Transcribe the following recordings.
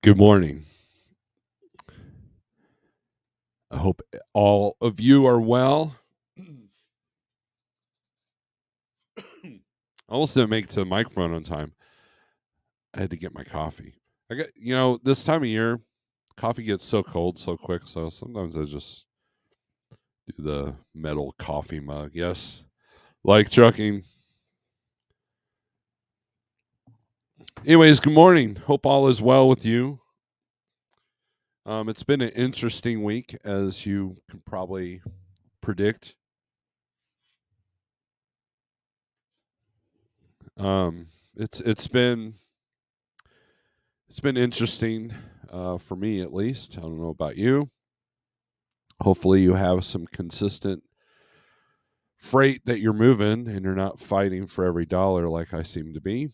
Good morning. I hope all of you are well. I almost didn't make it to the microphone on time. I had to get my coffee. This time of year, coffee gets so cold so quick. So sometimes I just do the metal coffee mug. Yes, like trucking. Anyways, good morning. Hope all is well with you. It's been an interesting week, as you can probably predict. It's been interesting for me, at least. I don't know about you. Hopefully, you have some consistent freight that you're moving, and you're not fighting for every dollar like I seem to be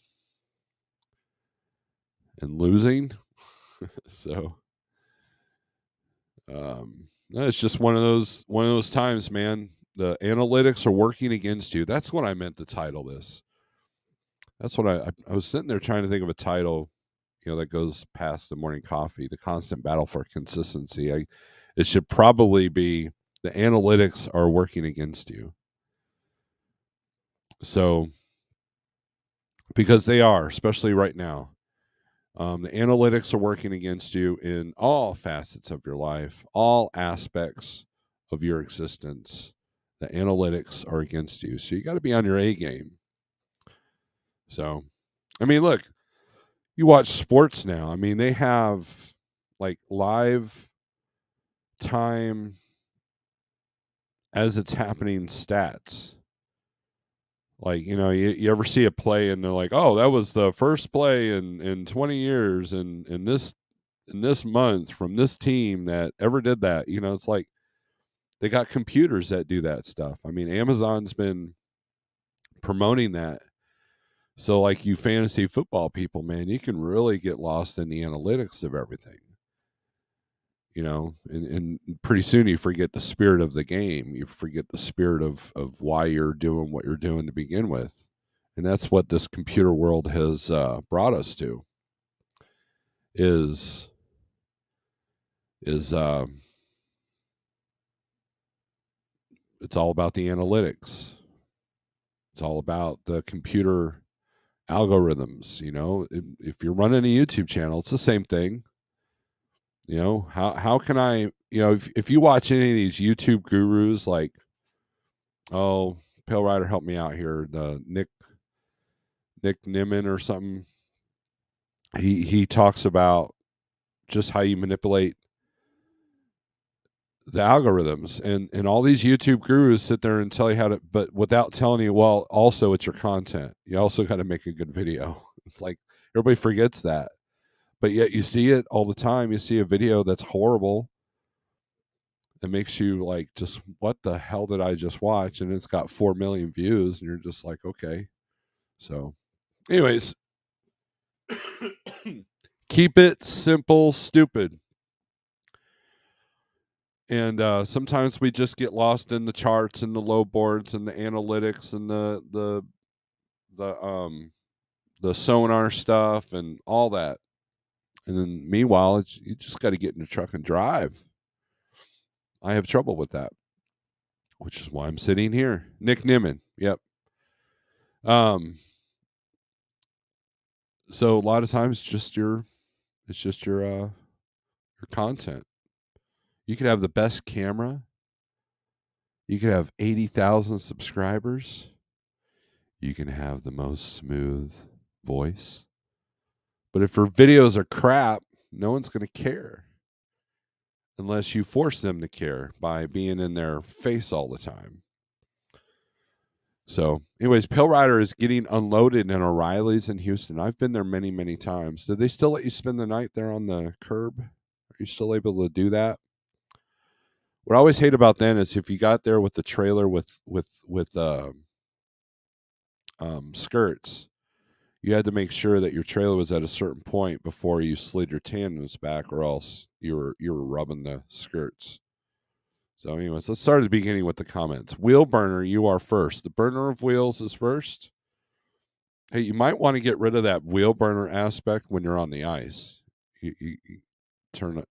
and losing. So, no, it's just one of those times, man. The analytics are working against you. That's what I meant to title this. That's what I was sitting there trying to think of a title, that goes past the morning coffee. The constant battle for consistency. It should probably be the analytics are working against you. So, because they are, especially right now, the analytics are working against you in all facets of your life, all aspects of your existence. The analytics are against you. So you got to be on your A game. So, look, you watch sports now. They have like live time as it's happening stats. Like, you ever see a play and they're like, oh, that was the first play in 20 years and in this month from this team that ever did that. It's like they got computers that do that stuff. Amazon's been promoting that. So, like, you fantasy football people, man, you can really get lost in the analytics of everything. And pretty soon you forget the spirit of the game. You forget the spirit of why you're doing what you're doing to begin with. And that's what this computer world has brought us to. Is it's all about the analytics. It's all about the computer algorithms. If you're running a YouTube channel, it's the same thing. How can I, if you watch any of these YouTube gurus, like, oh, Pale Rider, help me out here, the Nick Nimmin or something, he talks about just how you manipulate the algorithms, and all these YouTube gurus sit there and tell you how to, but without telling you, well, also it's your content. You also got to make a good video. It's like everybody forgets that, but yet you see it all the time. You see a video that's horrible. It makes you like, just what the hell did I just watch? And it's got 4 million views, and you're just like, okay. So, anyways, keep it simple, stupid. And sometimes we just get lost in the charts and the low boards and the analytics and the sonar stuff and all that. And then meanwhile, you just got to get in the truck and drive. I have trouble with that, which is why I'm sitting here. Nick Nimmin. Yep. So a lot of times, it's just your content. You could have the best camera. You could have 80,000 subscribers. You can have the most smooth voice. But if her videos are crap, no one's going to care unless you force them to care by being in their face all the time. So, anyways, Pale Rider is getting unloaded in O'Reilly's in Houston. I've been there many, many times. Do they still let you spend the night there on the curb? Are you still able to do that? What I always hate about then is if you got there with the trailer with skirts, you had to make sure that your trailer was at a certain point before you slid your tandems back, or else you were rubbing the skirts. So, anyways, let's start at the beginning with the comments. Wheel burner, you are first. The burner of wheels is first. Hey, you might want to get rid of that wheel burner aspect when you're on the ice. You turn it,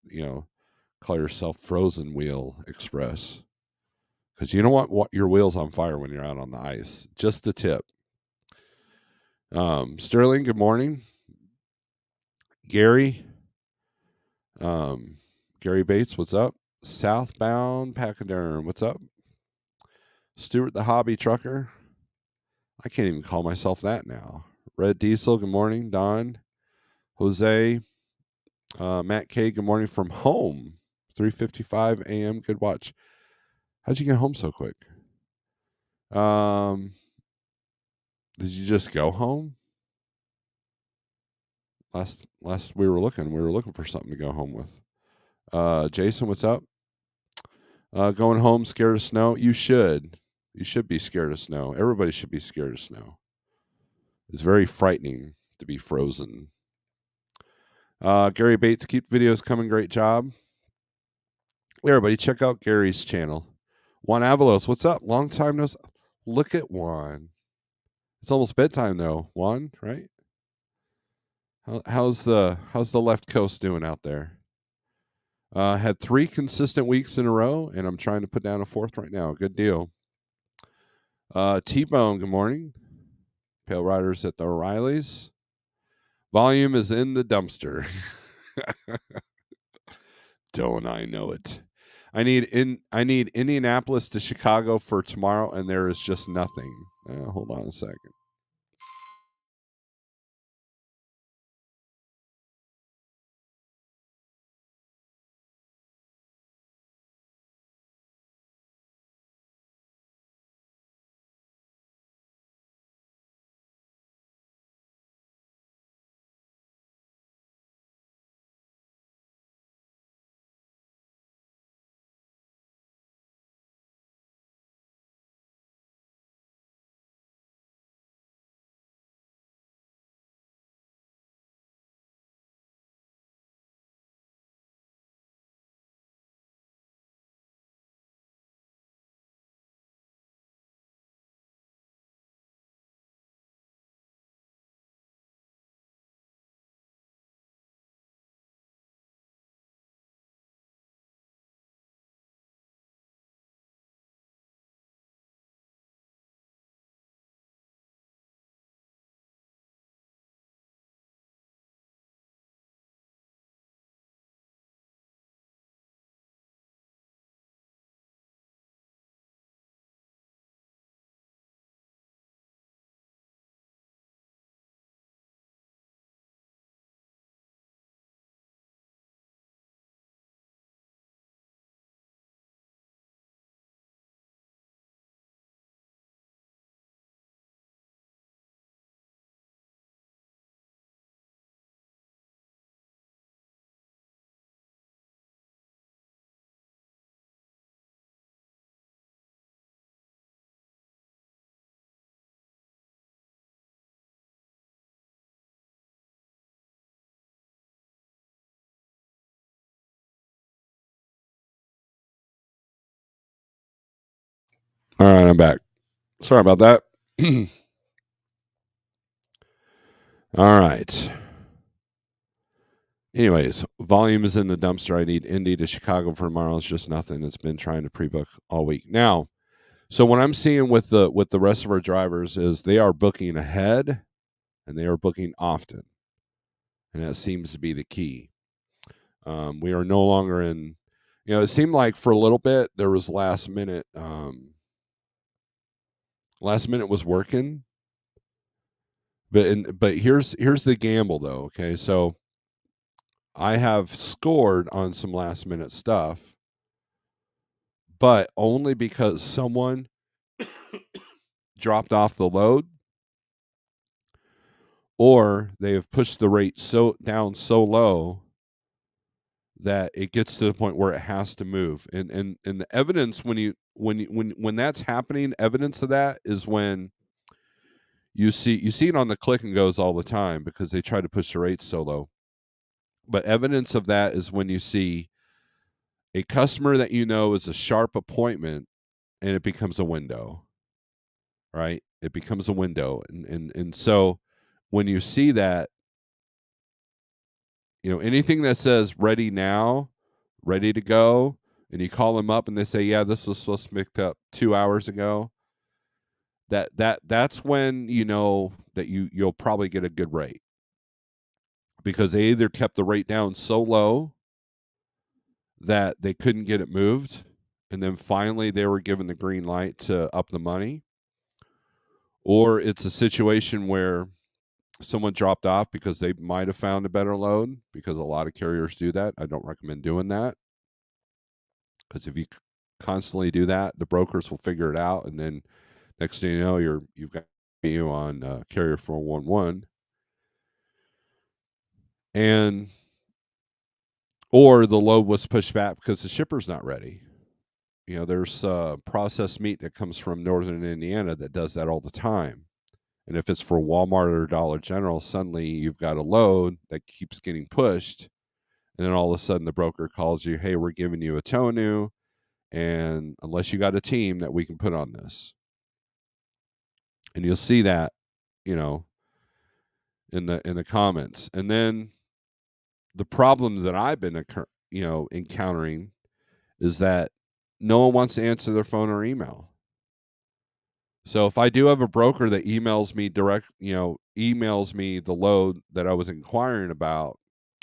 call yourself Frozen Wheel Express because you don't want your wheels on fire when you're out on the ice. Just a tip. Sterling, good morning. Gary, Gary Bates, what's up? Southbound Pachyderm, what's up? Stuart the Hobby Trucker. I can't even call myself that now. Red Diesel, good morning. Don, Jose, Matt K, good morning from home. 3:55 a.m. Good watch. How'd you get home so quick? Did you just go home? Last we were looking for something to go home with. Jason, what's up? Going home scared of snow? You should. You should be scared of snow. Everybody should be scared of snow. It's very frightening to be frozen. Gary Bates, keep videos coming. Great job. Everybody, check out Gary's channel. Juan Avalos, what's up? Long time no. Look at Juan. It's almost bedtime though, Juan. Right? How's the left coast doing out there? Had 3 consistent weeks in a row, and I'm trying to put down a 4th right now. Good deal. T-Bone, good morning. Pale Riders at the O'Reillys. Volume is in the dumpster. Don't I know it? I need Indianapolis to Chicago for tomorrow, and there is just nothing. Hold on a second. All right, I'm back. Sorry about that. All right. Anyways, volume is in the dumpster. I need Indy to Chicago for tomorrow. It's just nothing. It's been trying to pre-book all week. Now, so what I'm seeing with the rest of our drivers is they are booking ahead and they are booking often, and that seems to be the key. We are no longer in. It seemed like for a little bit there was last minute. Last minute was working, but here's the gamble though. Okay, so I have scored on some last minute stuff, but only because someone dropped off the load or they have pushed the rate so down so low that it gets to the point where it has to move. And the evidence when that's happening, evidence of that is when you see it on the click and goes all the time because they try to push the rates so low. But evidence of that is when you see a customer that is a sharp appointment and it becomes a window, right? It becomes a window. And so when you see that, anything that says ready now, ready to go, and you call them up and they say, yeah, this was supposed to be picked up 2 hours ago, that's when you know that you'll probably get a good rate, because they either kept the rate down so low that they couldn't get it moved, and then finally they were given the green light to up the money, or it's a situation where someone dropped off because they might have found a better load, because a lot of carriers do that. I don't recommend doing that, because if you constantly do that, the brokers will figure it out, and then next thing you know, you've got you on carrier 411, and or the load was pushed back because the shipper's not ready. There's processed meat that comes from northern Indiana that does that all the time. And if it's for Walmart or Dollar General, suddenly you've got a load that keeps getting pushed. And then all of a sudden the broker calls you, hey, we're giving you a tonu, and unless you got a team that we can put on this. And you'll see that, in the comments. And then the problem that I've been encountering is that no one wants to answer their phone or email. So if I do have a broker that emails me emails me the load that I was inquiring about,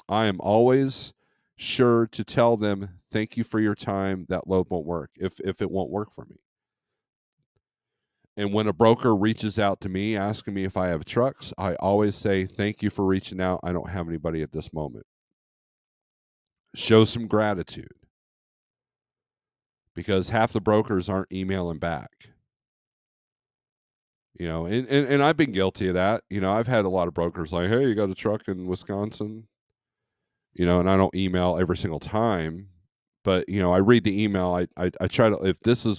I am always sure to tell them, thank you for your time. That load won't work if it won't work for me. And when a broker reaches out to me asking me if I have trucks, I always say, thank you for reaching out. I don't have anybody at this moment. Show some gratitude, because half the brokers aren't emailing back. And I've been guilty of that. I've had a lot of brokers like, hey, you got a truck in Wisconsin? And I don't email every single time, but I read the email. I try to, if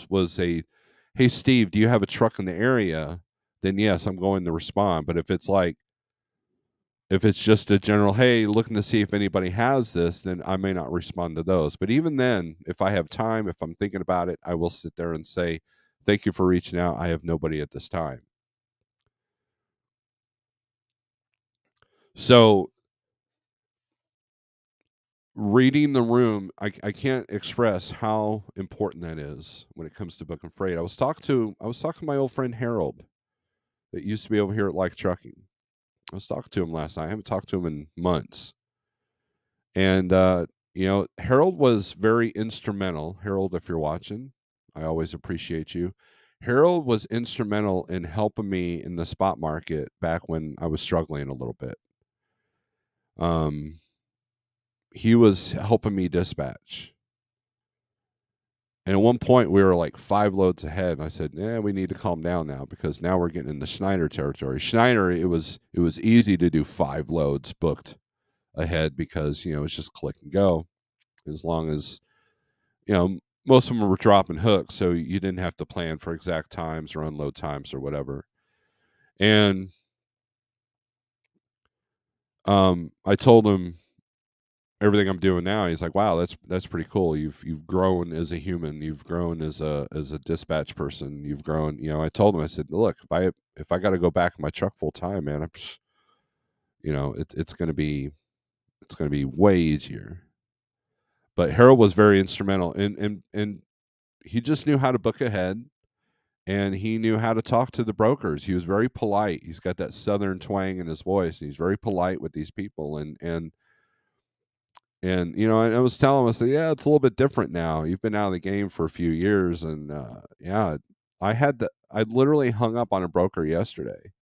was a, hey Steve, do you have a truck in the area? Then yes, I'm going to respond. But if it's just a general, hey, looking to see if anybody has this, then I may not respond to those. But even then, if I have time, if I'm thinking about it, I will sit there and say, thank you for reaching out. I have nobody at this time. So reading the room, I can't express how important that is when it comes to booking freight. I was talking to my old friend Harold that used to be over here at Like Trucking. I was talking to him last night. I haven't talked to him in months. And Harold was very instrumental. Harold, if you're watching, I always appreciate you. Harold was instrumental in helping me in the spot market back when I was struggling a little bit. He was helping me dispatch. And at one point, we were like 5 loads ahead. And I said, we need to calm down now, because now we're getting into Schneider territory. Schneider, it was easy to do 5 loads booked ahead, because, it's just click and go. As long as, most of them were dropping hooks, so you didn't have to plan for exact times or unload times or whatever. And I told him everything I'm doing now. He's like, wow, that's pretty cool. You've grown as a human. You've grown as a dispatch person. You've grown. I told him, I said, look, if I got to go back in my truck full time, man, it's gonna be way easier. But Harold was very instrumental, and he just knew how to book ahead, and he knew how to talk to the brokers. He was very polite. He's got that southern twang in his voice, and he's very polite with these people, and I was telling him, I said, yeah, it's a little bit different now. You've been out of the game for a few years, and yeah, I literally hung up on a broker yesterday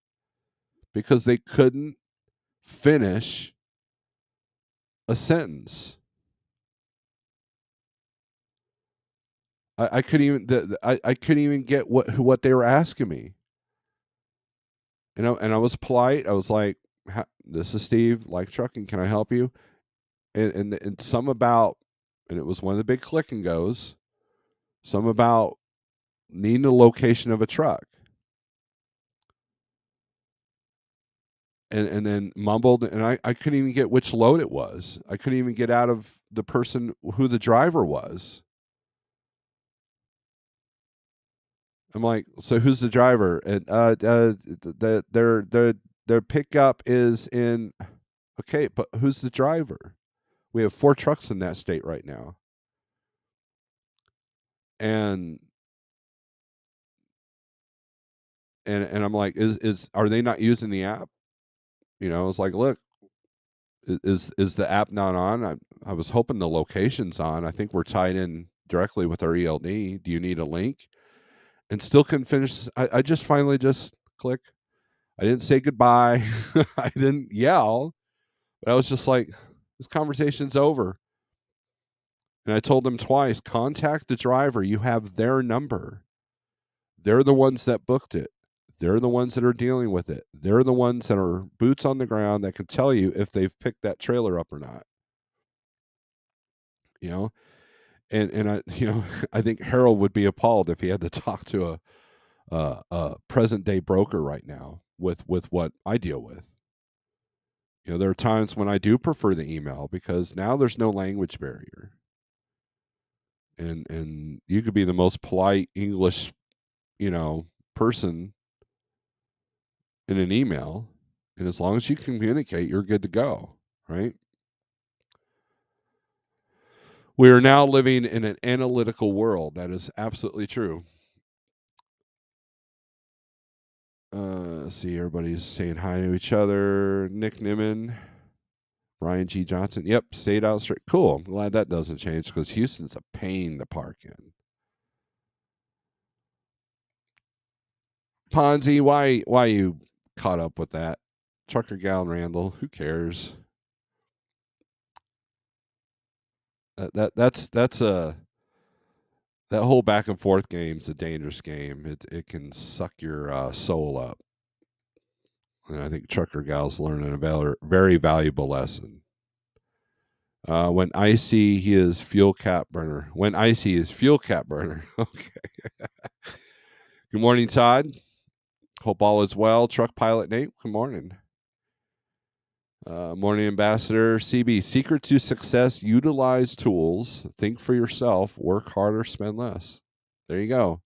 because they couldn't finish a sentence. I couldn't even I couldn't even get what they were asking me. And I was polite. I was like, "This is Steve, Like Trucking. Can I help you?" And some about, and it was one of the big click and goes. Some about needing the location of a truck, and then mumbled, and I couldn't even get which load it was. I couldn't even get out of the person who the driver was. I'm like, so who's the driver? And their pickup is in. Okay, but who's the driver? We have 4 trucks in that state right now. And and I'm like, is are they not using the app? You know, it's like, look, is the app not on? I was hoping the location's on. I think we're tied in directly with our ELD. Do you need a link? And still couldn't finish. I just finally just click. I didn't say goodbye. I didn't yell, but I was just like, this conversation's over. And I told them twice, contact the driver. You have their number. They're the ones that booked it. They're the ones that are dealing with it. They're the ones that are boots on the ground that can tell you if they've picked that trailer up or not. You know, and I I think Harold would be appalled if he had to talk to a present day broker right now with what I deal with. There are times when I do prefer the email because now there's no language barrier, and you could be the most polite English person in an email, and as long as you communicate, you're good to go, right? We are now living in an analytical world. That is absolutely true. Let's see, everybody's saying hi to each other. Nick Niman, Brian G. Johnson. Yep, stayed out straight. Cool. I'm glad that doesn't change because Houston's a pain to park in. Ponzi, why you caught up with that? Trucker Gal and Randall, who cares? That's a that whole back and forth game's a dangerous game. It can suck your soul up, and I think Trucker Gal's learning a very valuable lesson. When icy, he is fuel cap burner. When icy is fuel cap burner. Okay. Good morning, Todd. Hope all is well. Truck pilot Nate. Good morning. Morning, Ambassador CB. Secret to success: utilize tools. Think for yourself. Work harder. Spend less. There you go.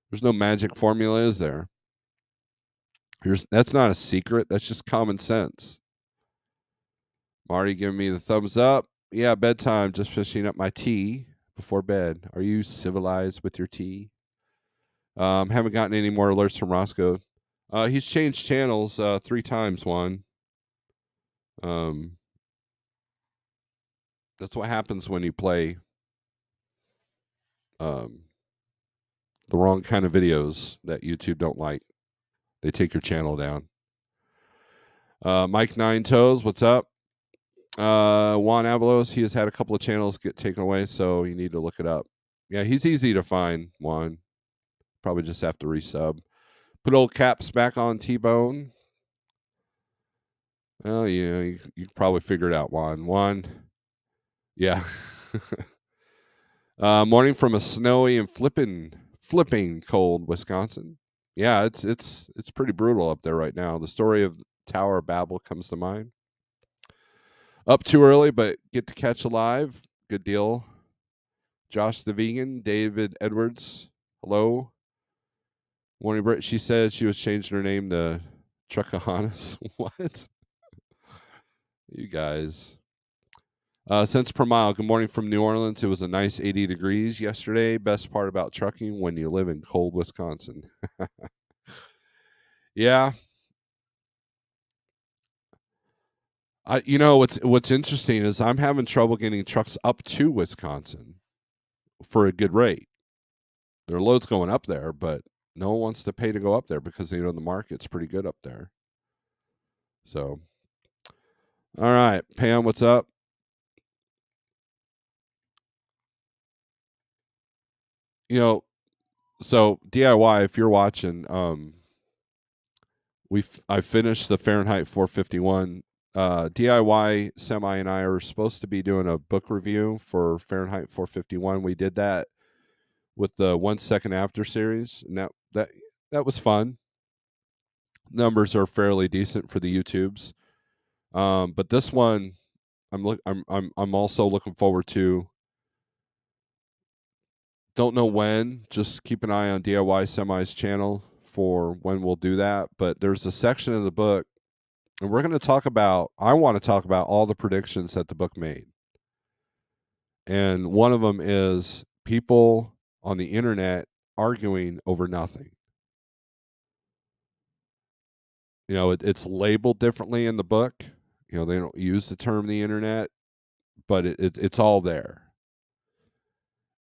There's no magic formula, is there? That's not a secret. That's just common sense. Marty giving me the thumbs up. Yeah, bedtime. Just finishing up my tea before bed. Are you civilized with your tea? Haven't gotten any more alerts from Roscoe. He's changed channels 3 times, Juan. That's what happens when you play um, the wrong kind of videos that YouTube don't like. They take your channel down. Mike Nine Toes, what's up? Juan Avalos, he has had a couple of channels get taken away, so you need to look it up. Yeah, he's easy to find, Juan. Probably just have to resub. Put old caps back on T-Bone. Well, yeah, you probably figure it out, Juan. Juan, yeah. Morning from a snowy and flipping cold Wisconsin. Yeah, it's pretty brutal up there right now. The story of Tower of Babel comes to mind. Up too early, but get to catch alive. Good deal. Josh the vegan, David Edwards. Hello. Morning, Britt. She said she was changing her name to Truckahannes. What? You guys. Cents per mile. Good morning from New Orleans. It was a nice 80 degrees yesterday. Best part about trucking when you live in cold Wisconsin. Yeah. What's interesting is I'm having trouble getting trucks up to Wisconsin for a good rate. There are loads going up there, but no one wants to pay to go up there because the market's pretty good up there. So, all right, Pam, what's up? So DIY, if you're watching, I finished the Fahrenheit 451. DIY Semi and I are supposed to be doing a book review for Fahrenheit 451. We did that with the 1 Second After series, and that was fun. Numbers are fairly decent for the YouTubes, but this one, I'm also looking forward to. Don't know when. Just keep an eye on DIY Semi's channel for when we'll do that. But there's a section of the book And I want to talk about all the predictions that the book made. And one of them is people on the internet arguing over nothing. It's labeled differently in the book. They don't use the term the internet, but it's all there.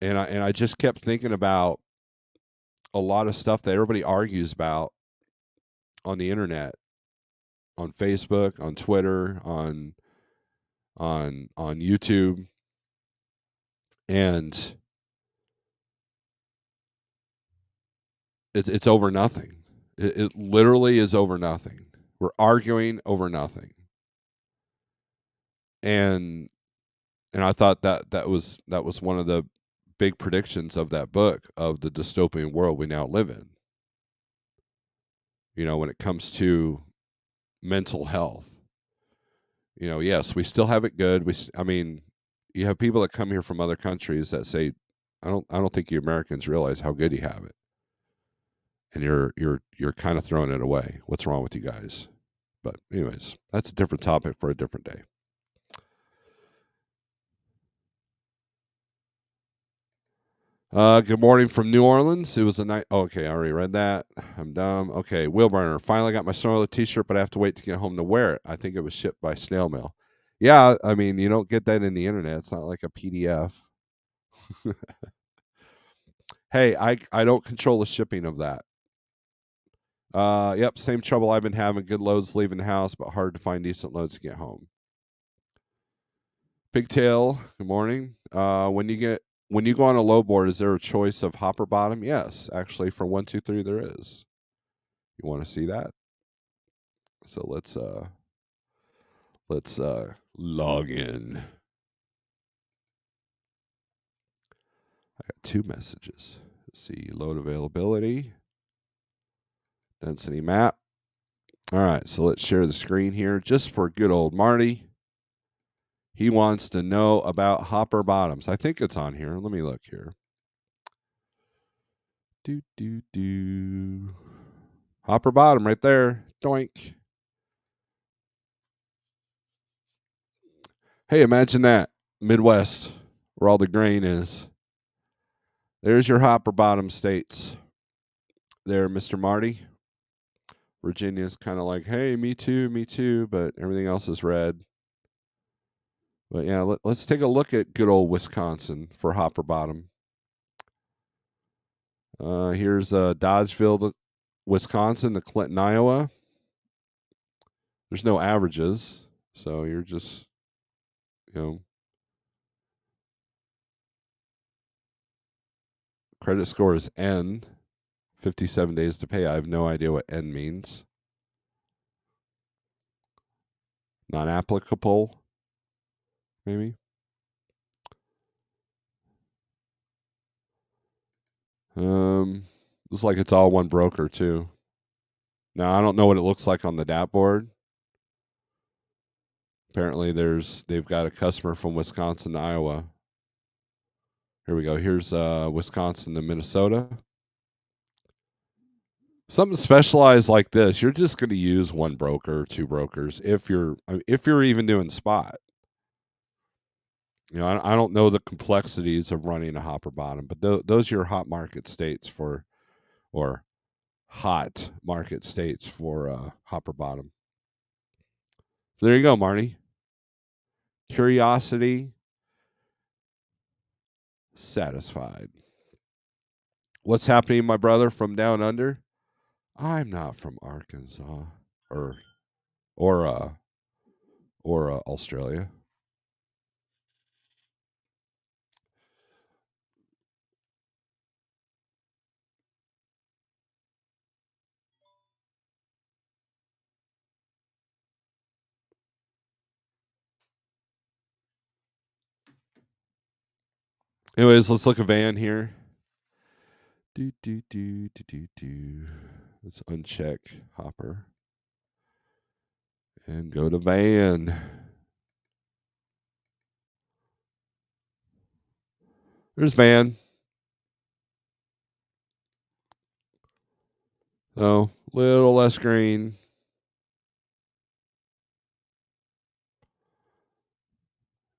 And I just kept thinking about a lot of stuff that everybody argues about on the internet, on Facebook, on Twitter, on YouTube, and it's over nothing. It literally is over nothing. We're arguing over nothing. And I thought that was one of the big predictions of that book, of the dystopian world we now live in. When it comes to mental health. Yes, we still have it good. I mean, you have people that come here from other countries that say, I don't think you Americans realize how good you have it. And you're kind of throwing it away. What's wrong with you guys? But anyways, that's a different topic for a different day. Good morning from New Orleans. It was a night. Oh, okay, I already read that. I'm dumb. Okay, Wheelburner. Finally got my Snorelord t-shirt, but I have to wait to get home to wear it. I think it was shipped by snail mail. Yeah, I mean, you don't get that in the internet. It's not like a PDF. Hey, I don't control the shipping of that. Yep, same trouble I've been having. Good loads leaving the house, but hard to find decent loads to get home. Pigtail, good morning. When you go on a low board, is there a choice of hopper bottom? Yes, actually, for 1, 2, 3, there is. You want to see that? So let's log in. I got 2 messages. Let's see, load availability, density map. All right, so let's share the screen here just for good old Marty. He wants to know about hopper bottoms. I think it's on here. Let me look here. Do. Hopper bottom right there. Doink. Hey, imagine that. Midwest, where all the grain is. There's your hopper bottom states. There, Mr. Marty. Virginia's kind of like, hey, me too, but everything else is red. But yeah, let's take a look at good old Wisconsin for hopper bottom. Here's Dodgeville, Wisconsin, to Clinton, Iowa. There's no averages, so you're just, credit score is N, 57 days to pay. I have no idea what N means. Non applicable, maybe. Looks like it's all one broker too. Now I don't know what it looks like on the DAP board. Apparently they've got a customer from Wisconsin to Iowa. Here we go. Here's Wisconsin to Minnesota. Something specialized like this, you're just going to use one broker or 2 brokers if you're even doing spot. I don't know the complexities of running a hopper bottom, but those are your hot market states for hopper bottom. So there you go, Marty. Curiosity satisfied. What's happening, my brother from down under? I'm not from Arkansas or or uh Australia. Anyways, let's look at Van here. Do. Let's uncheck Hopper and go to Van. There's Van. Oh, little less green.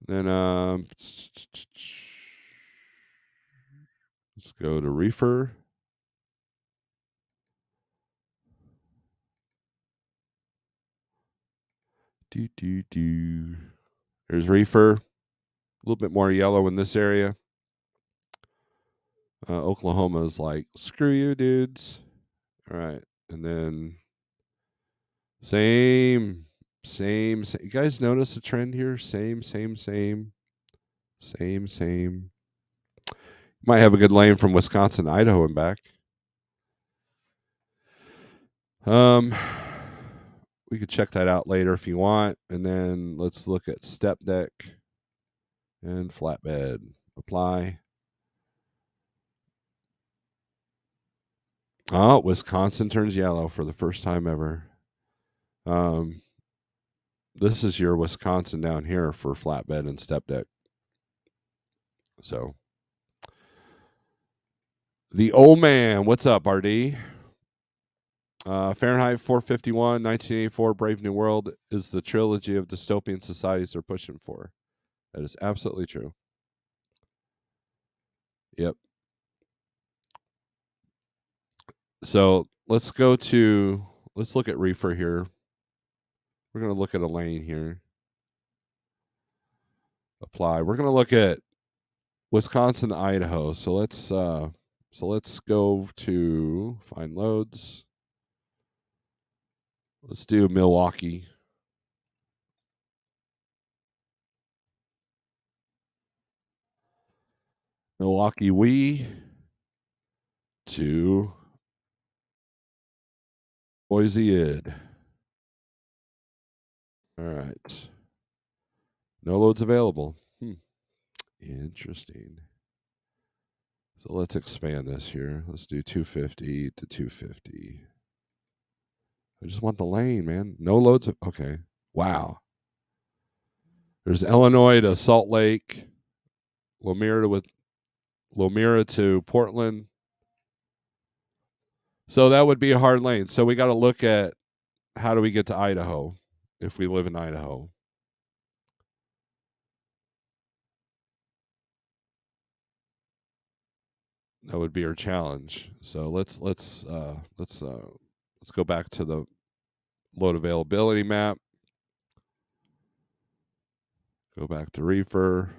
Then let's go to reefer. There's reefer. A little bit more yellow in this area. Oklahoma is like, screw you, dudes. All right. And then same. You guys notice a trend here? Same. Might have a good lane from Wisconsin, Idaho, and back. We could check that out later if you want. And then let's look at step deck and flatbed. Apply. Oh, Wisconsin turns yellow for the first time ever. This is your Wisconsin down here for flatbed and step deck. So, the old man, what's up, RD? Fahrenheit 451, 1984, Brave New World is the trilogy of dystopian societies they're pushing for. That is absolutely true. Yep. So let's look at reefer here. We're going to look at a lane here. Apply. We're going to look at Wisconsin, Idaho. So let's go to find loads. Let's do Milwaukee. Milwaukee to Boise Id. All right. No loads available. Interesting. So let's expand this here. Let's do 250 to 250. I just want the lane, man. No loads. Okay. Wow. There's Illinois to Salt Lake, Lomira to Portland. So that would be a hard lane. So we got to look at how do we get to Idaho if we live in Idaho. That would be our challenge. So let's go back to the load availability map. Go back to reefer.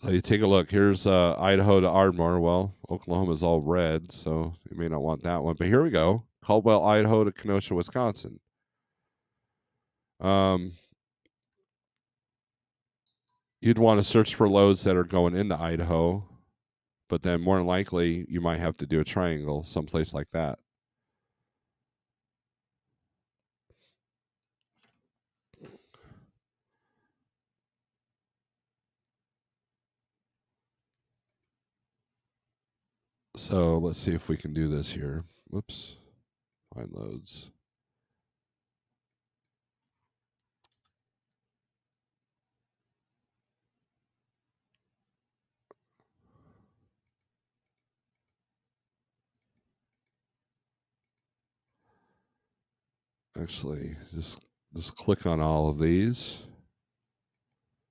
So you take a look. Here's Idaho to Ardmore. Well, Oklahoma's all red, so you may not want that one. But here we go. Caldwell, Idaho to Kenosha, Wisconsin. You'd want to search for loads that are going into Idaho, but then more than likely you might have to do a triangle someplace like that. So let's see if we can do this here. Whoops. Find loads. Actually, just click on all of these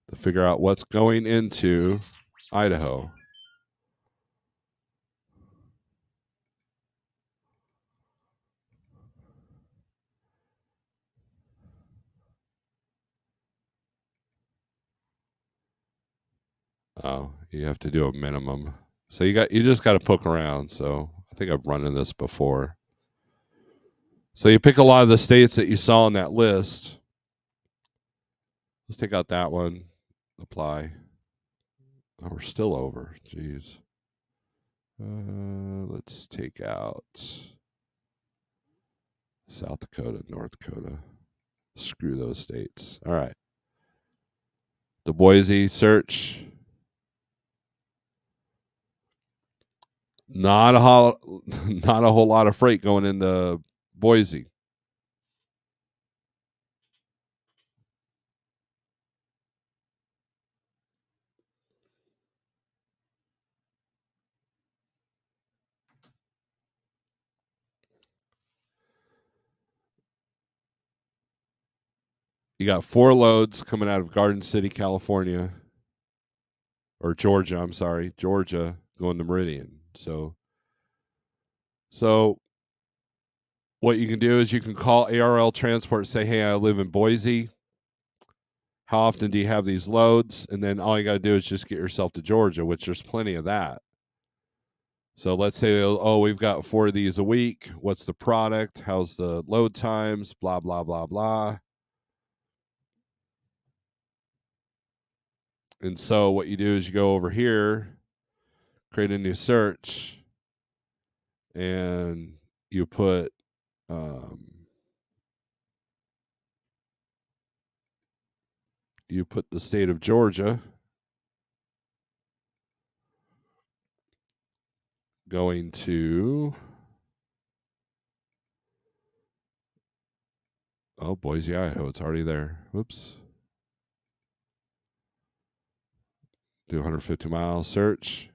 to figure out what's going into Idaho. Oh, you have to do a minimum. So you just got to poke around. So I think I've run in this before. So you pick a lot of the states that you saw on that list. Let's take out that one. Apply. Oh, we're still over. Jeez. Let's take out South Dakota, North Dakota. Screw those states. All right. The Boise search. Not a whole lot of freight going into Boise. You got 4 loads coming out of Garden City, California, or Georgia. I'm sorry, Georgia, going to Meridian. So what you can do is you can call ARL Transport, say, "Hey, I live in Boise. How often do you have these loads?" And then all you got to do is just get yourself to Georgia, which there's plenty of that. So let's say, oh, we've got 4 of these a week. What's the product? How's the load times? Blah, blah, blah, blah. And so what you do is you go over here, create a new search, and you put the state of Georgia, going to Boise, Idaho. It's already there. Whoops. Do 150 mile search.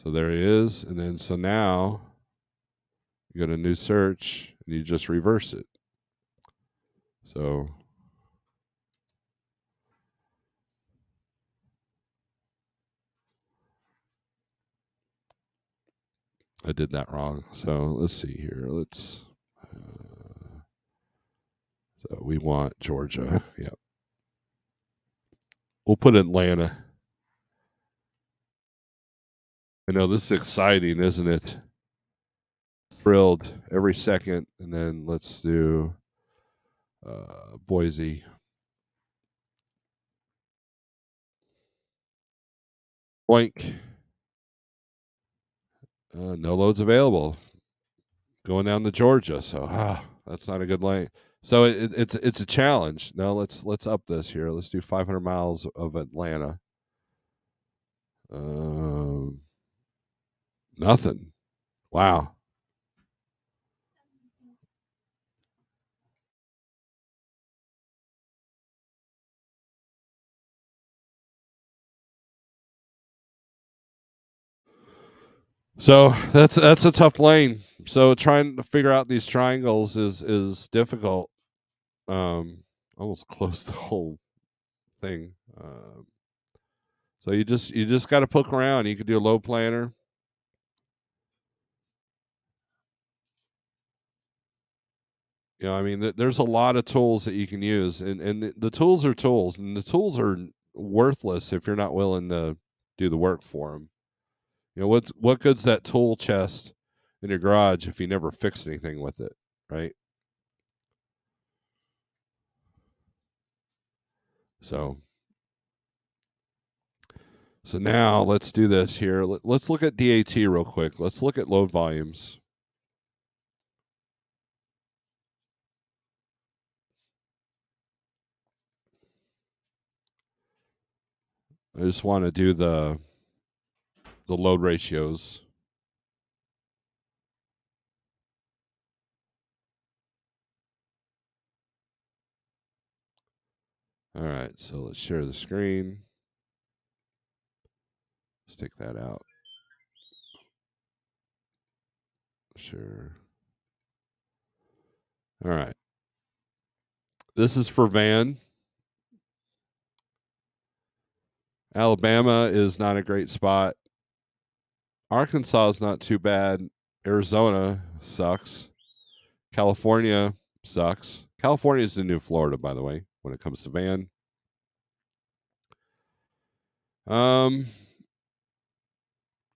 So there he is. And then so now you go to new search and you just reverse it. So I did that wrong. So let's see here. So we want Georgia. Yep. We'll put Atlanta. I know this is exciting, isn't it? Thrilled every second. And then let's do Boise. Blank. No loads available. Going down to Georgia. So that's not a good lane. So it's a challenge. Now let's up this here. Let's do 500 miles of Atlanta. Nothing. Wow. So that's a tough lane. So trying to figure out these triangles is difficult. Almost closed the whole thing. So you just got to poke around. You could do a load planner. I mean, there's a lot of tools that you can use, and the tools are tools, and the tools are worthless if you're not willing to do the work for them. What good's that tool chest in your garage if you never fix anything with it, right? So now let's do this here. Let's look at DAT real quick. Let's look at load volumes. I just want to do the load ratios. All right, so let's share the screen. Let's take that out. Sure. All right. This is for van. Alabama is not a great spot. Arkansas is not too bad. Arizona sucks. California sucks. California is the new Florida, by the way, when it comes to van.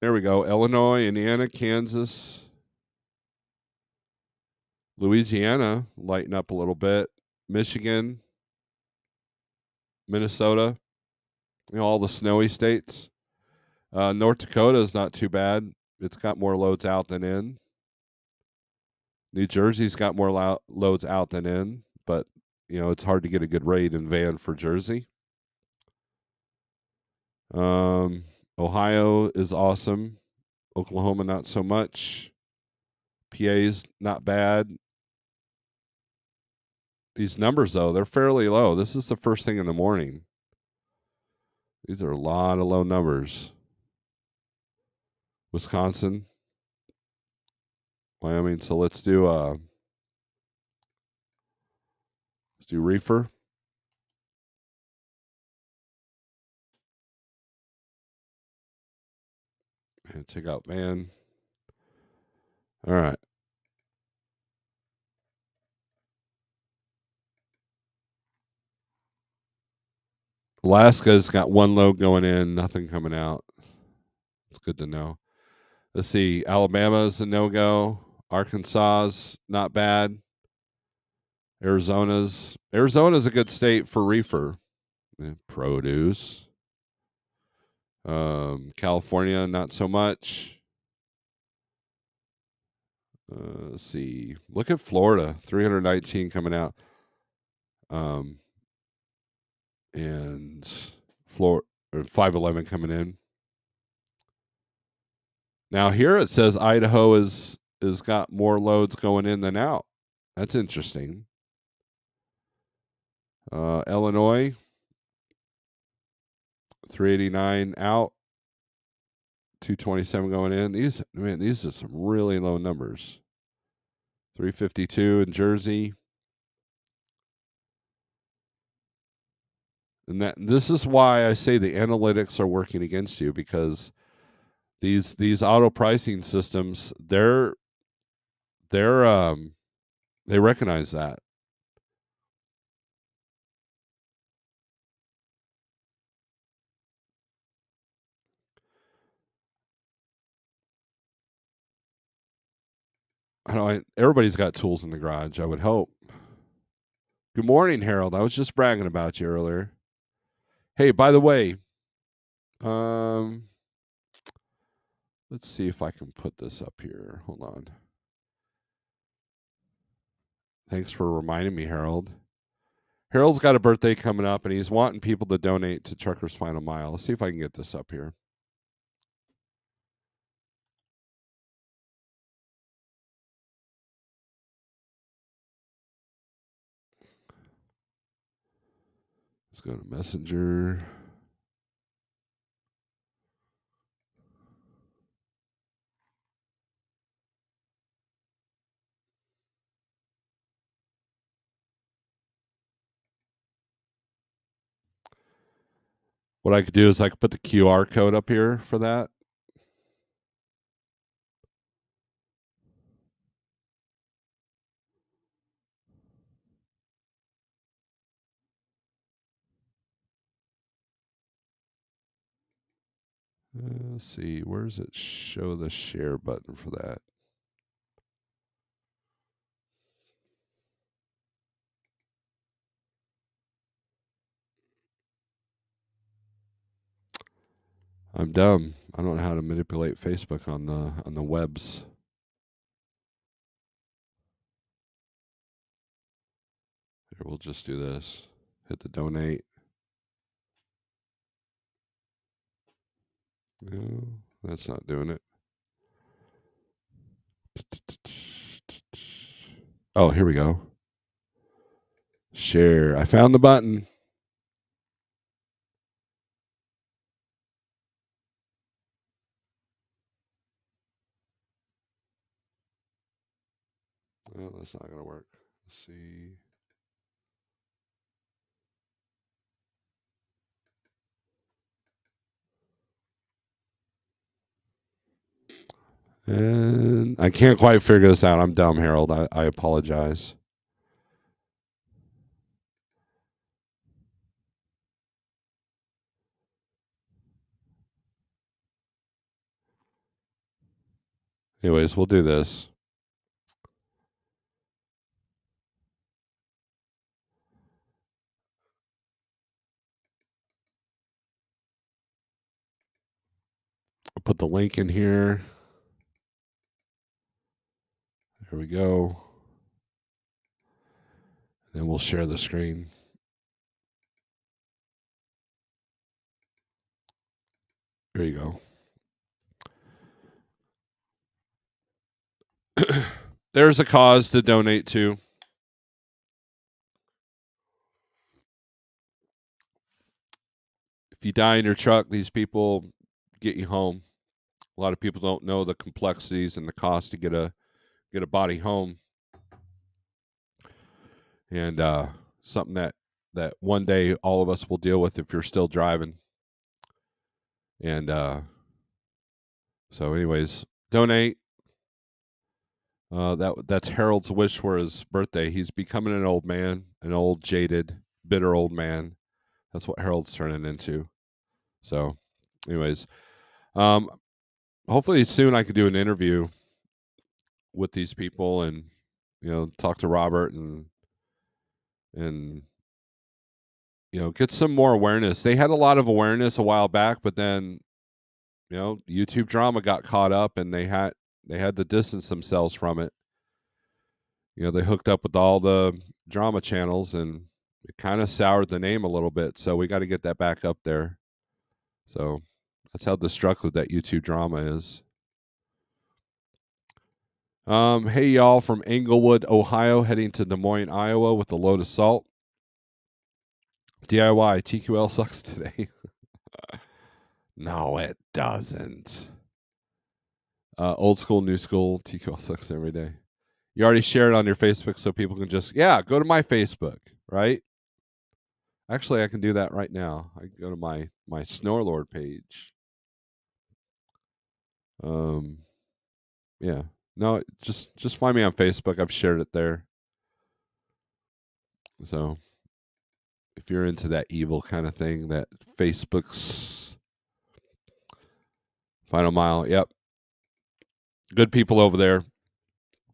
There we go. Illinois, Indiana, Kansas, Louisiana, lighten up a little bit. Michigan, Minnesota, all the snowy states. North Dakota is not too bad. It's got more loads out than in. New Jersey's got more loads out than in, but it's hard to get a good rate in van for Jersey. Ohio is awesome. Oklahoma not so much. PA's not bad. These numbers though, they're fairly low. This is the first thing in the morning. These are a lot of low numbers. Wisconsin, Wyoming. So let's do do reefer. And take out van. All right. Alaska's got one load going in, nothing coming out. It's good to know. Let's see. Alabama's a no-go. Arkansas's not bad. Arizona's a good state for reefer. Produce. California, not so much. Let's see. Look at Florida, 319 coming out. And Florida, 511 coming in. Now here it says Idaho is got more loads going in than out. That's interesting. Illinois, 389 out, 227 going in. These are some really low numbers. 352 in Jersey. And this is why I say the analytics are working against you, because these auto pricing systems, they recognize that. Everybody's got tools in the garage, I would hope. Good morning, Harold. I was just bragging about you earlier. Hey, by the way, let's see if I can put this up here. Hold on. Thanks for reminding me, Harold. Harold's got a birthday coming up, and he's wanting people to donate to Truckers Final Mile. Let's see if I can get this up here. Let's go to Messenger. What I could do is I could put the QR code up here for that. Let's see, where does it show the share button for that? I'm dumb. I don't know how to manipulate Facebook on the webs. Here, we'll just do this. Hit the donate. No, that's not doing it. Oh, here we go. Share. I found the button. Well, that's not going to work. Let's see. And I can't quite figure this out. I'm dumb, Harold. I apologize. Anyways, we'll do this. I'll put the link in here. There we go. Then we'll share the screen. There you go. There's a cause to donate to. If you die in your truck, these people get you home. A lot of people don't know the complexities and the cost to get a body home. And something that one day all of us will deal with if you're still driving. And so, anyways, donate. That's Harold's wish for his birthday. He's becoming an old man, an old, jaded, bitter old man. That's what Harold's turning into. So, anyways, um, hopefully soon I could do an interview with these people and talk to Robert and get some more awareness. They had a lot of awareness a while back, but then YouTube drama got caught up and they had to distance themselves from it. They hooked up with all the drama channels and it kind of soured the name a little bit. So we got to get that back up there. So that's how destructive that YouTube drama is. Hey y'all from Englewood, Ohio, heading to Des Moines, Iowa with a load of salt. DIY TQL sucks today. No, it doesn't. Old school, new school, TQL sucks every day. You already shared it on your Facebook so people can just, go to my Facebook, right? Actually, I can do that right now. I can go to my Snorelord page. Yeah. No, just find me on Facebook. I've shared it there. So if you're into that evil kind of thing, that Facebook's Final Mile, yep. Good people over there.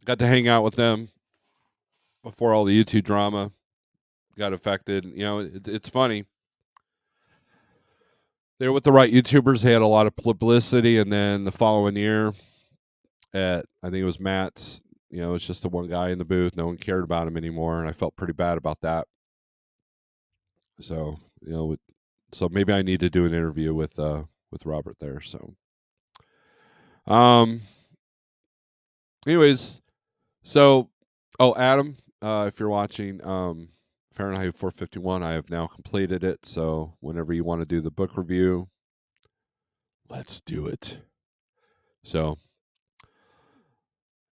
Got to hang out with them before all the YouTube drama got affected. It's funny. They were with the right YouTubers. They had a lot of publicity, and then the following year, I think it was Matt's. It's just the one guy in the booth. No one cared about him anymore, and I felt pretty bad about that. So so maybe I need to do an interview with Robert there. So, anyways, so Adam, if you're watching, Fahrenheit 451, I have now completed it. So whenever you want to do the book review, let's do it. So,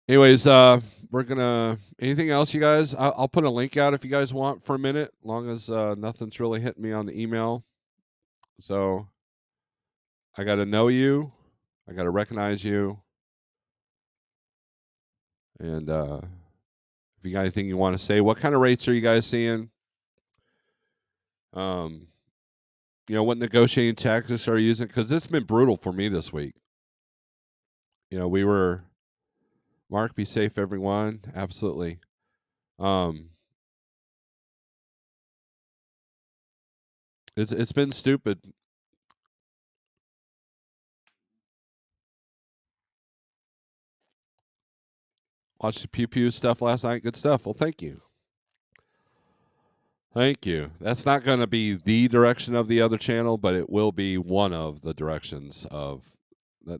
anyways, we're gonna. Anything else, you guys? I'll put a link out if you guys want for a minute, long as nothing's really hitting me on the email. So I got to know you, I got to recognize you, and if you got anything you want to say, what kind of rates are you guys seeing? What negotiating tactics are you using? Because it's been brutal for me this week. We were Mark, be safe, everyone. Absolutely. It's been stupid. Watched the Pew Pew stuff last night. Good stuff. Well, thank you. Thank you. That's not going to be the direction of the other channel, but it will be one of the directions of.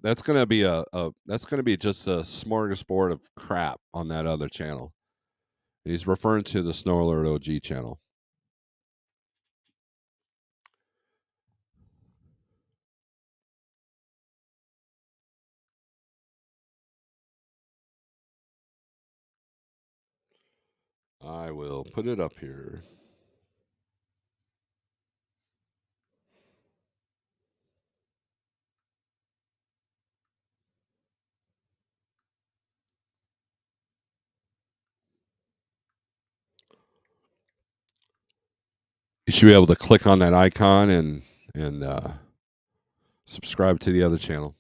That's going to be that's going to be just a smorgasbord of crap on that other channel. He's referring to the Snorelord OG channel. I will put it up here. You should be able to click on that icon and subscribe to the other channel.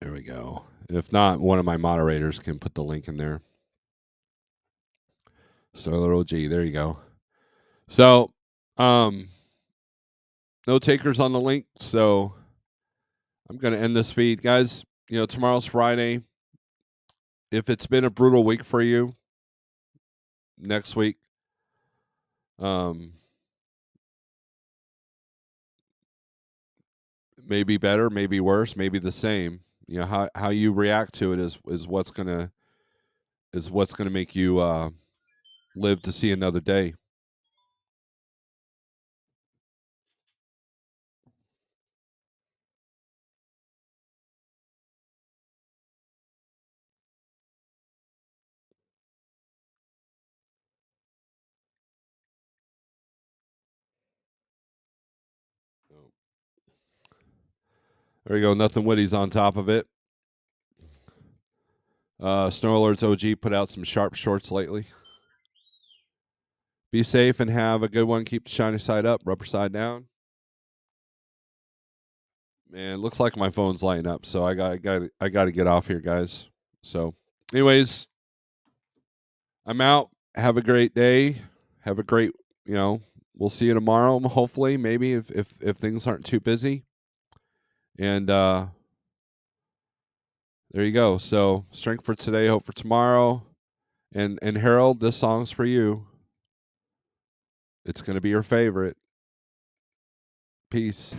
There we go. If not, one of my moderators can put the link in there. Solar OG, there you go. So, no takers on the link, so I'm going to end this feed. Guys, tomorrow's Friday. If it's been a brutal week for you, next week, maybe better, maybe worse, maybe the same. How you react to it is what's gonna make you live to see another day. There you go. Nothing Witty's on top of it. Snorelord's OG put out some sharp shorts lately. Be safe and have a good one. Keep the shiny side up, rubber side down. Man, looks like my phone's lighting up, so I got to get off here, guys. So, anyways, I'm out. Have a great day. Have a great, we'll see you tomorrow. Hopefully, maybe if things aren't too busy. And there you go. So, strength for today, hope for tomorrow. And Harold, this song's for you. It's going to be your favorite. Peace.